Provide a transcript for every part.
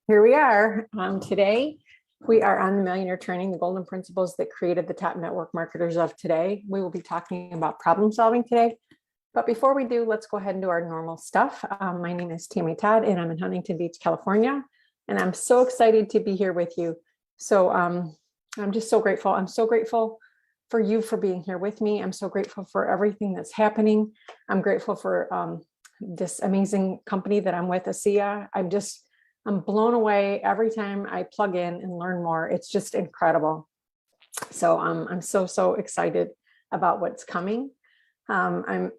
Here we are. Today, we are on the Millionaire training, the golden principles that created the top network marketers of today. We will be talking about problem solving today. But before we do, let's go ahead and do our normal stuff. My name is Tammy Todd, and I'm in Huntington Beach, California. And I'm so excited to be here with you. So I'm just so grateful. I'm so grateful for you for being here with me. I'm so grateful for everything that's happening. I'm grateful for this amazing company that I'm with, ASEA. I'm blown away every time I plug in and learn more. It's just incredible. So I'm so excited about what's coming. I'm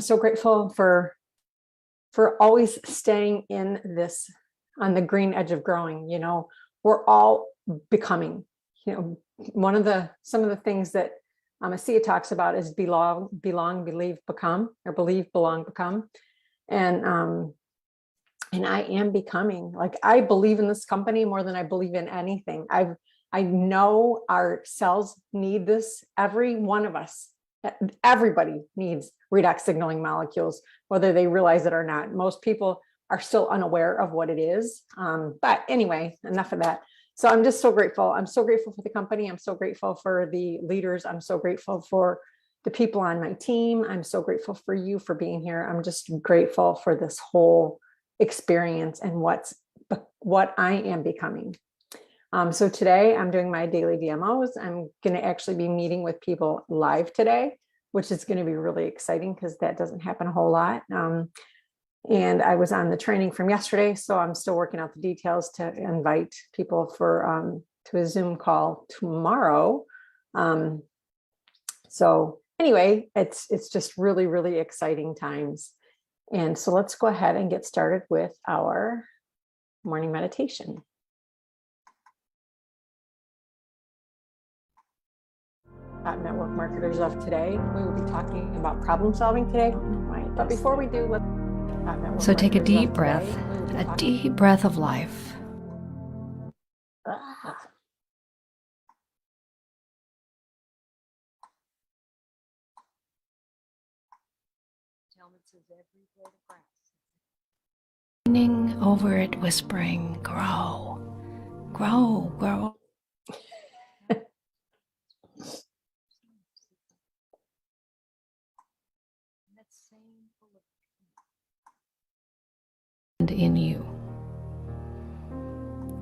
so grateful for always staying in this on the green edge of growing. You know, we're all becoming. You know, some of the things that ASEA talks about is belong, believe, become, or believe, belong, become, and I am becoming. Like, I believe in this company more than I believe in anything. I know our cells need this. Every one of us, everybody needs redox signaling molecules, whether they realize it or not. Most people are still unaware of what it is. But anyway, enough of that. So I'm just so grateful. I'm so grateful for the company. I'm so grateful for the leaders. I'm so grateful for the people on my team. I'm so grateful for you for being here. I'm just grateful for this whole experience and what I am becoming. So today I'm doing my daily DMOs. I'm going to actually be meeting with people live today, which is going to be really exciting because that doesn't happen a whole lot. And I was on the training from yesterday, so I'm still working out the details to invite people for to a Zoom call tomorrow. So anyway, it's just really exciting times. And so let's go ahead and get started with our morning meditation. Network marketers of today. We will be talking about problem solving today. But before we do, so take a deep breath of life. Leaning over it, whispering, grow, grow, grow. And in you.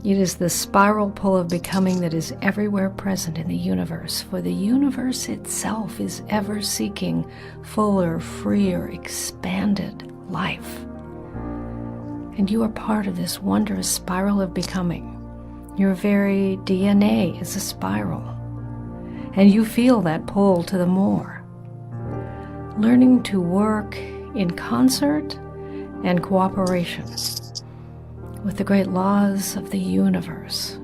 It is the spiral pull of becoming that is everywhere present in the universe, for the universe itself is ever seeking fuller, freer, expanded life. And you are part of this wondrous spiral of becoming. Your very DNA is a spiral, and you feel that pull to the more. Learning to work in concert and cooperation with the great laws of the universe.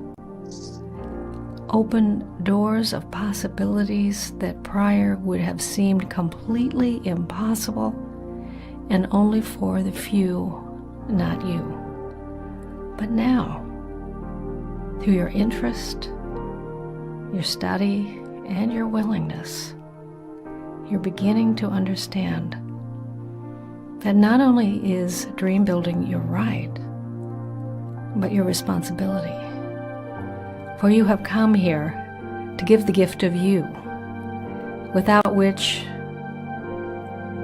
Open doors of possibilities that prior would have seemed completely impossible and only for the few, not you. But now, through your interest, your study, and your willingness, you're beginning to understand that not only is dream building your right, but your responsibility. For you have come here to give the gift of you, without which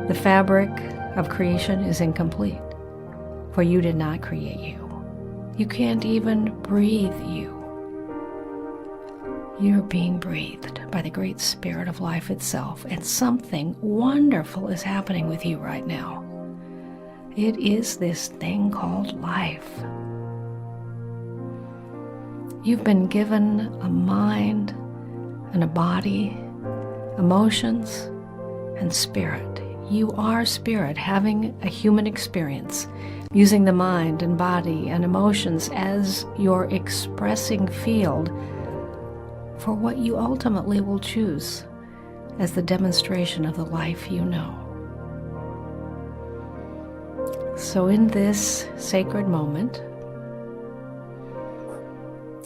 the fabric of creation is incomplete. For you did not create you. You can't even breathe you. You're being breathed by the great spirit of life itself, and something wonderful is happening with you right now. It is this thing called life. You've been given a mind and a body, emotions and spirit. You are spirit having a human experience, using the mind and body and emotions as your expressing field for what you ultimately will choose as the demonstration of the life you know. So in this sacred moment,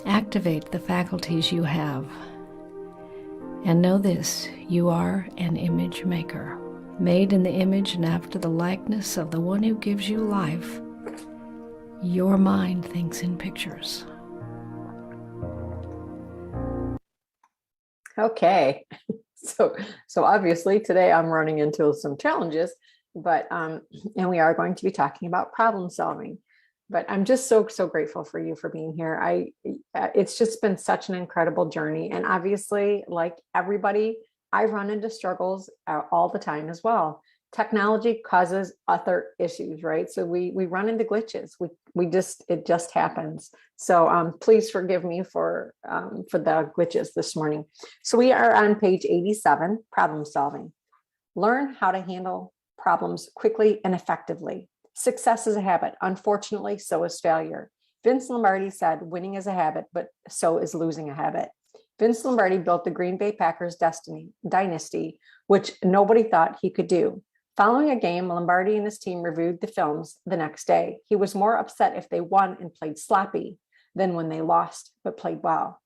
activate the faculties you have, and know this: you are an image maker, made in the image and after the likeness of the one who gives you life. Your mind thinks in pictures. Okay, so obviously today I'm running into some challenges, but and we are going to be talking about problem solving. But I'm just so grateful for you for being here. It's just been such an incredible journey, and obviously, like everybody, I run into struggles all the time as well. Technology causes other issues, right? So we run into glitches. It just happens. So please forgive me for the glitches this morning. So we are on page 87, problem solving. Learn how to handle problems quickly and effectively. Success is a habit. Unfortunately, so is failure. Vince Lombardi said, winning is a habit, but so is losing a habit. Vince Lombardi built the Green Bay Packers dynasty, which nobody thought he could do. Following a game, Lombardi and his team reviewed the films the next day. He was more upset if they won and played sloppy than when they lost but played well.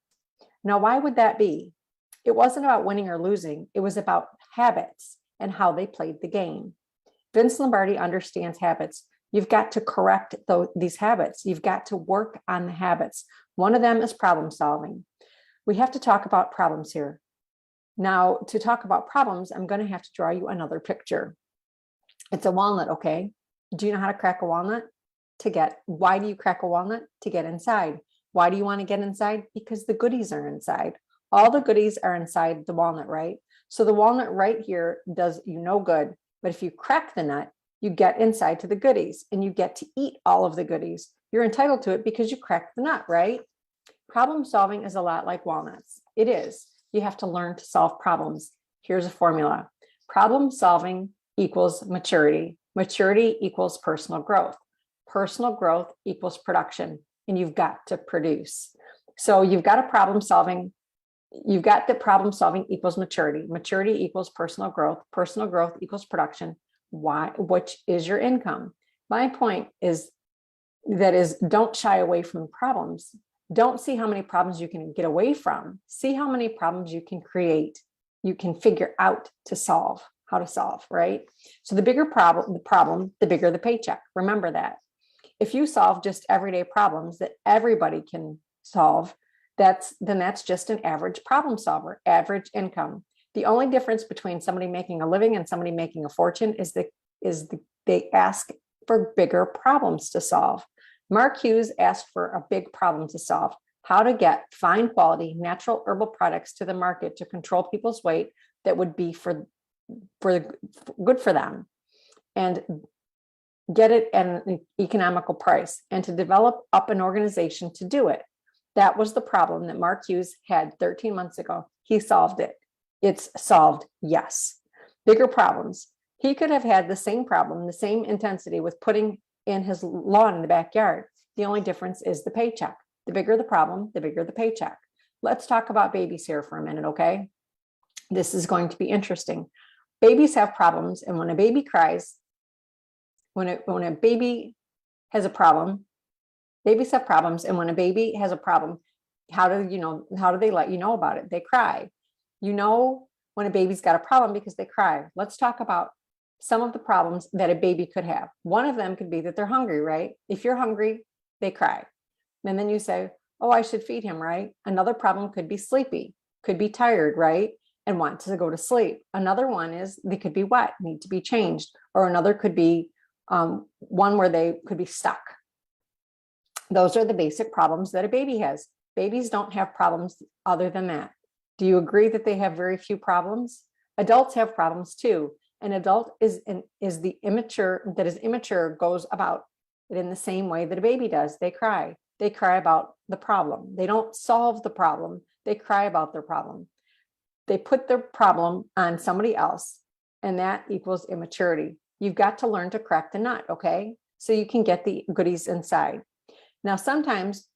Now, why would that be? It wasn't about winning or losing. It was about habits and how they played the game. Vince Lombardi understands habits. You've got to correct these habits. You've got to work on the habits. One of them is problem solving. We have to talk about problems here. Now, to talk about problems, I'm going to have to draw you another picture. It's a walnut, okay? Do you know how to crack a walnut? Why do you crack a walnut? To get inside. Why do you want to get inside? Because the goodies are inside. All the goodies are inside the walnut, right? So the walnut right here does you no good. But if you crack the nut, you get inside to the goodies and you get to eat all of the goodies. You're entitled to it because you cracked the nut, right? Problem solving is a lot like walnuts. It is. You have to learn to solve problems. Here's a formula. Problem solving equals maturity. Maturity equals personal growth. Personal growth equals production, and you've got to produce. So you've got the problem solving equals maturity. Maturity equals personal growth. Personal growth equals production. Why? Which is your income. My point is don't shy away from problems. Don't see how many problems you can get away from. See how many problems you can create, you can figure out how to solve, right? So the bigger problem, the bigger the paycheck. Remember that. If you solve just everyday problems that everybody can solve, that's just an average problem solver, average income. The only difference between somebody making a living and somebody making a fortune is they ask for bigger problems to solve. Mark Hughes asked for a big problem to solve: how to get fine quality natural herbal products to the market to control people's weight that would be for good for them, and get it at an economical price, and to develop up an organization to do it. That was the problem that Mark Hughes had 13 months ago. He solved it. It's solved, yes. Bigger problems. He could have had the same problem, the same intensity with putting in his lawn in the backyard. The only difference is the paycheck. The bigger the problem, the bigger the paycheck. Let's talk about babies here for a minute, okay? This is going to be interesting. Babies have problems, and when a baby cries, when a baby has a problem, babies have problems, and when a baby has a problem, how do they let you know about it? They cry. You know when a baby's got a problem because they cry. Let's talk about some of the problems that a baby could have. One of them could be that they're hungry, right? If you're hungry, they cry. And then you say, oh, I should feed him, right? Another problem could be sleepy, could be tired, right? And want to go to sleep. Another one is they could be wet, need to be changed. Or another could be one where they could be stuck. Those are the basic problems that a baby has. Babies don't have problems other than that. Do you agree that they have very few problems? Adults have problems too. An adult is immature goes about it in the same way that a baby does. They cry. They cry about the problem. They don't solve the problem. They cry about their problem. They put their problem on somebody else, and that equals immaturity. You've got to learn to crack the nut, okay? So you can get the goodies inside. Now, sometimes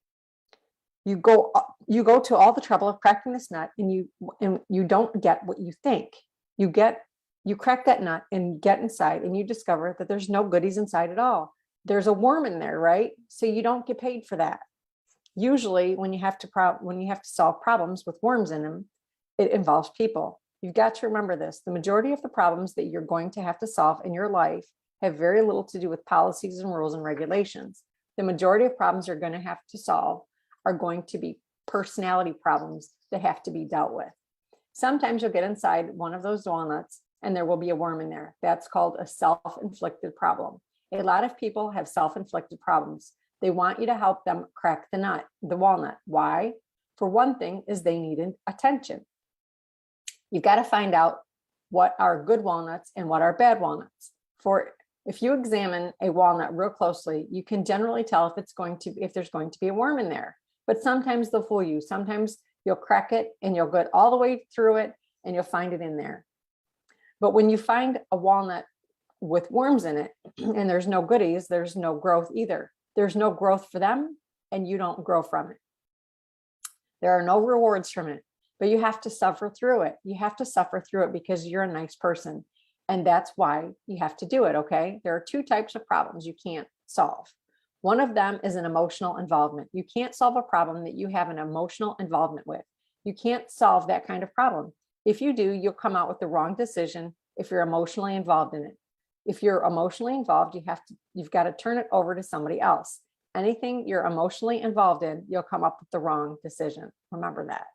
you go to all the trouble of cracking this nut, and you don't get what you think. You crack that nut and get inside, and you discover that there's no goodies inside at all. There's a worm in there, right? So you don't get paid for that. Usually, when you have to solve problems with worms in them, it involves people. You've got to remember this. The majority of the problems that you're going to have to solve in your life have very little to do with policies and rules and regulations. The majority of problems you're going to have to solve are going to be personality problems that have to be dealt with. Sometimes you'll get inside one of those walnuts and there will be a worm in there. That's called a self-inflicted problem. A lot of people have self-inflicted problems. They want you to help them crack the walnut. Why? For one thing is they needed attention. You've got to find out what are good walnuts and what are bad walnuts. If you examine a walnut real closely, you can generally tell if there's going to be a worm in there. But sometimes they'll fool you. Sometimes you'll crack it and you'll get all the way through it and you'll find it in there. But when you find a walnut with worms in it and there's no goodies, there's no growth either. There's no growth for them and you don't grow from it. There are no rewards from it, but you have to suffer through it. You have to suffer through it because you're a nice person. And that's why you have to do it, okay? There are two types of problems you can't solve. One of them is an emotional involvement. You can't solve a problem that you have an emotional involvement with. You can't solve that kind of problem. If you do, you'll come out with the wrong decision if you're emotionally involved in it. If you're emotionally involved, you've got to turn it over to somebody else. Anything you're emotionally involved in, you'll come up with the wrong decision. Remember that.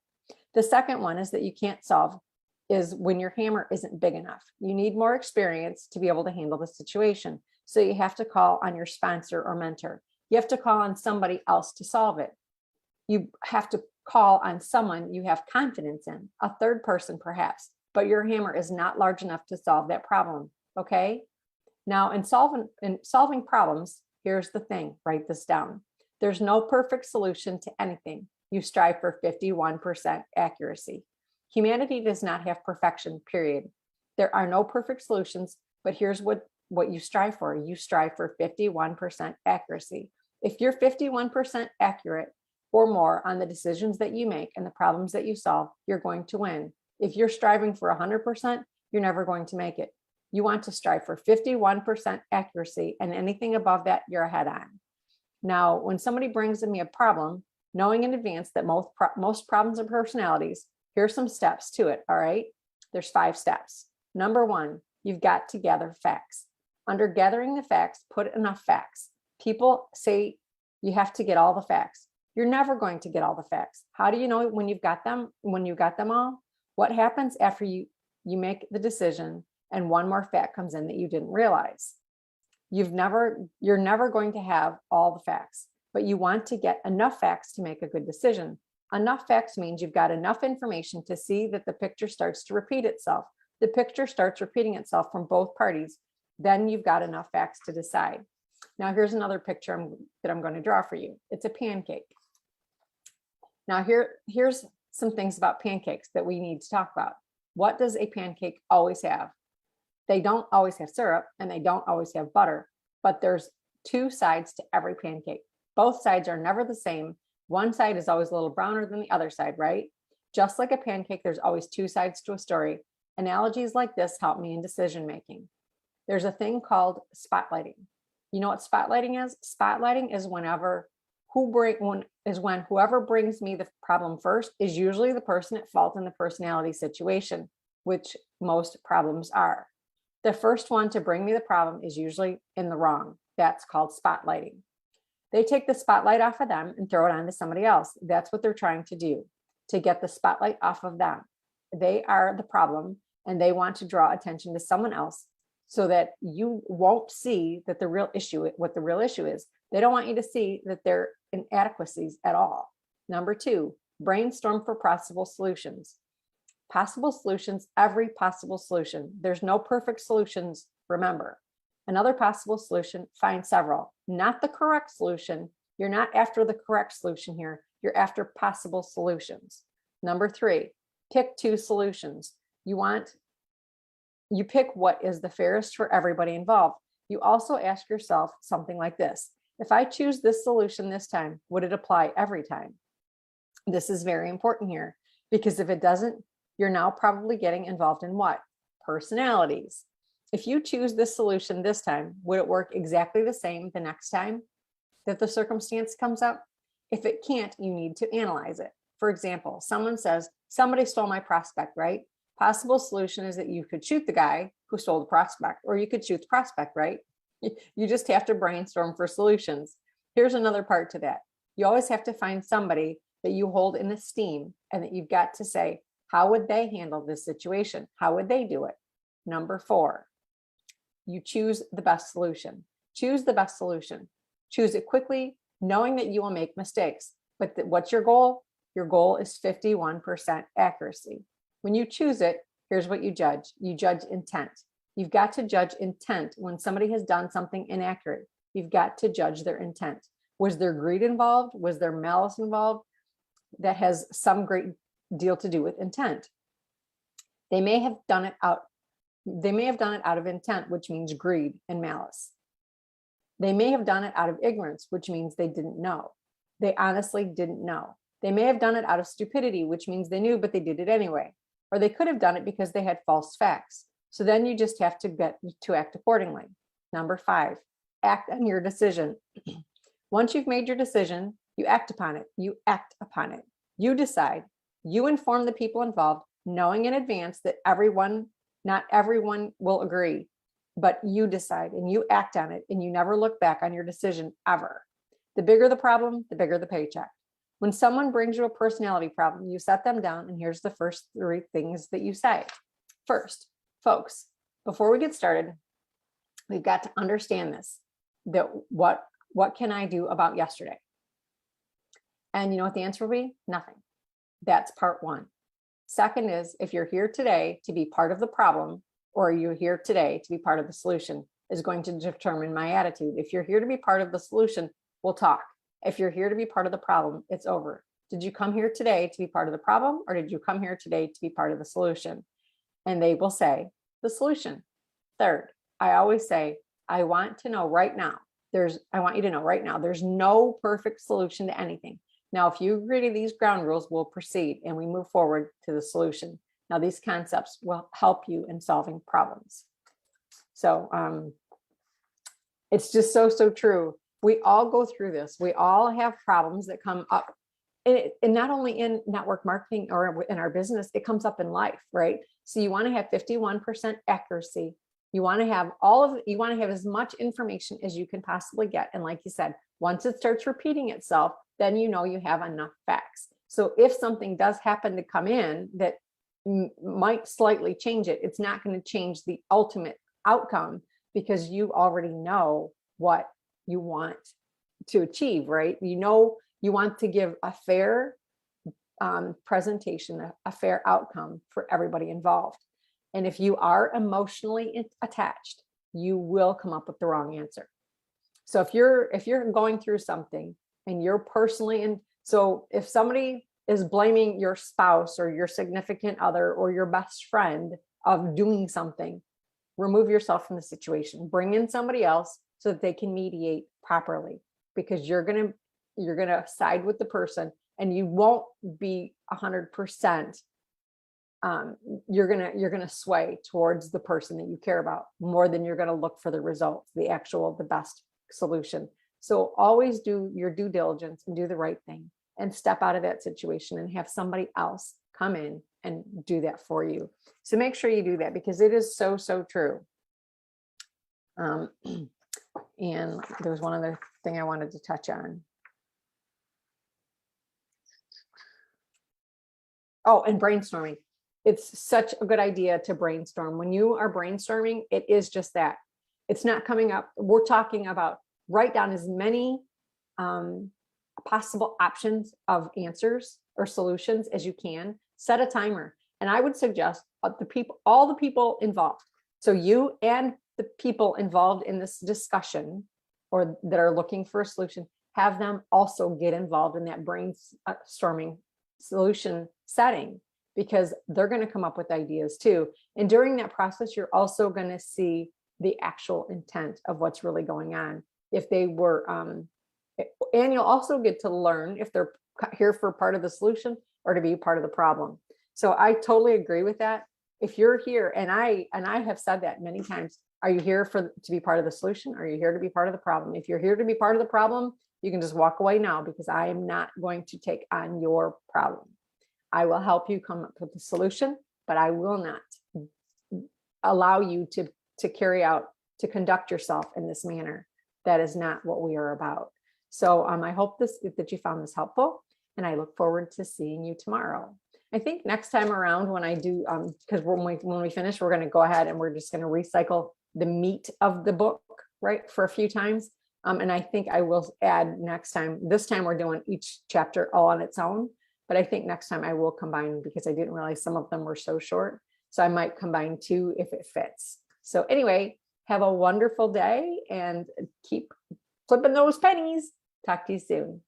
The second one is that you can't solve is when your hammer isn't big enough. You need more experience to be able to handle the situation. So you have to call on your sponsor or mentor. You have to call on somebody else to solve it. You have to call on someone you have confidence in, a third person perhaps, but your hammer is not large enough to solve that problem, okay? Now in solving problems, here's the thing, write this down. There's no perfect solution to anything. You strive for 51% accuracy. Humanity does not have perfection, period. There are no perfect solutions, but here's what you strive for. You strive for 51% accuracy. If you're 51% accurate or more on the decisions that you make and the problems that you solve, you're going to win. If you're striving for 100%, you're never going to make it. You want to strive for 51% accuracy, and anything above that, you're ahead on. Now, when somebody brings me a problem, knowing in advance that most problems are personalities, here's some steps to it, all right? There's 5 steps. Number 1, you've got to gather facts. Under gathering the facts, put enough facts. People say you have to get all the facts. You're never going to get all the facts. How do you know when you've got them? When you got them all? What happens after you make the decision and one more fact comes in that you didn't realize? You're never going to have all the facts, but you want to get enough facts to make a good decision. Enough facts means you've got enough information to see that the picture starts to repeat itself. The picture starts repeating itself from both parties. Then you've got enough facts to decide. Now here's another picture that I'm going to draw for you. It's a pancake. Now here's some things about pancakes that we need to talk about. What does a pancake always have? They don't always have syrup and they don't always have butter, but there's 2 sides to every pancake. Both sides are never the same. One side is always a little browner than the other side, right? Just like a pancake, there's always 2 sides to a story. Analogies like this help me in decision making. There's a thing called spotlighting. You know what spotlighting is? Spotlighting is when whoever brings me the problem first is usually the person at fault in the personality situation, which most problems are. The first one to bring me the problem is usually in the wrong. That's called spotlighting. They take the spotlight off of them and throw it on to somebody else. That's what they're trying to do, to get the spotlight off of them. They are the problem and they want to draw attention to someone else so that you won't see that what the real issue is. They don't want you to see that there are inadequacies at all. Number 2, brainstorm for possible solutions. Possible solutions, every possible solution. There's no perfect solutions, remember. Another possible solution, find several. Not the correct solution. You're not after the correct solution here. You're after possible solutions. Number 3, pick 2 solutions. You pick what is the fairest for everybody involved. You also ask yourself something like this. If I choose this solution this time, would it apply every time? This is very important here because if it doesn't, you're now probably getting involved in what? Personalities. If you choose this solution this time, would it work exactly the same the next time that the circumstance comes up? If it can't, you need to analyze it. For example, someone says, somebody stole my prospect, right? Possible solution is that you could shoot the guy who stole the prospect, or you could shoot the prospect, right? You just have to brainstorm for solutions. here's another part to that. You always have to find somebody that you hold in esteem and that you've got to say, how would they handle this situation? How would they do it? Number 4, you choose the best solution. Choose the best solution. Choose it quickly, knowing that you will make mistakes. But what's your goal? Your goal is 51% accuracy. When you choose it, here's what you judge. You judge intent. You've got to judge intent when somebody has done something inaccurate. You've got to judge their intent. Was there greed involved? Was there malice involved? That has some great deal to do with intent. They may have done it out of intent, which means greed and malice. They may have done it out of ignorance, which means they didn't know. They honestly didn't know. They may have done it out of stupidity, which means they knew, but they did it anyway. Or they could have done it because they had false facts. So then you just have to get to act accordingly. Number 5, act on your decision. Once you've made your decision, you act upon it. You act upon it. You decide. You inform the people involved, knowing in advance that not everyone will agree, but you decide and you act on it, and you never look back on your decision ever. The bigger the problem, the bigger the paycheck. When someone brings you a personality problem, you set them down, and here's the first 3 things that you say. First, folks, before we get started, we've got to understand this, that what can I do about yesterday? And you know what the answer will be? Nothing. That's part 1. Second is, if you're here today to be part of the problem, or you're here today to be part of the solution, is going to determine my attitude. If you're here to be part of the solution, we'll talk. If you're here to be part of the problem, it's over. Did you come here today to be part of the problem, or did you come here today to be part of the solution? And they will say the solution. Third, I always say, I want you to know right now, there's no perfect solution to anything. Now, if you agree to these ground rules, we'll proceed and we move forward to the solution. Now, these concepts will help you in solving problems. So it's just so true. We all go through this. We all have problems that come up. And not only in network marketing or in our business, it comes up in life, right? So you want to have 51% accuracy. You want to have you want to have as much information as you can possibly get. And like you said, once it starts repeating itself, then you know you have enough facts. So if something does happen to come in that might slightly change it, it's not going to change the ultimate outcome, because you already know what you want to achieve, right? You know, you want to give a fair presentation, a fair outcome for everybody involved. And if you are emotionally attached, you will come up with the wrong answer. So if you're going through something and you're personally in, so if somebody is blaming your spouse or your significant other or your best friend of doing something, remove yourself from the situation, bring in somebody else so that they can mediate properly, because you're going to side with the person, and you won't be 100%. You're going to sway towards the person that you care about more than you're going to look for the results, the best solution. So always do your due diligence and do the right thing, and step out of that situation and have somebody else come in and do that for you. So make sure you do that, because it is so true. And there was one other thing I wanted to touch on. Oh, and brainstorming. It's such a good idea to brainstorm. When you are brainstorming, it is just that. It's not coming up. We're talking about write down as many possible options of answers or solutions as you can. Set a timer. And I would suggest all the people involved. So you and the people involved in this discussion, or that are looking for a solution, have them also get involved in that brainstorming solution setting, because they're going to come up with ideas too. And during that process, you're also going to see the actual intent of what's really going on. If they were, and you'll also get to learn if they're here for part of the solution or to be part of the problem. So I totally agree with that. If you're here, and I have said that many times, are you here to be part of the solution? Or are you here to be part of the problem? If you're here to be part of the problem, you can just walk away now, because I am not going to take on your problem. I will help you come up with the solution, but I will not allow you to conduct yourself in this manner. That is not what we are about. So I hope that you found this helpful, and I look forward to seeing you tomorrow. I think next time around when I do, because when we finish, we're going to go ahead and we're just going to recycle the meat of the book, right, for a few times. And I think I will add next time. This time we're doing each chapter all on its own, but I think next time I will combine, because I didn't realize some of them were so short. So I might combine two if it fits. So anyway, have a wonderful day and keep flipping those pennies. Talk to you soon.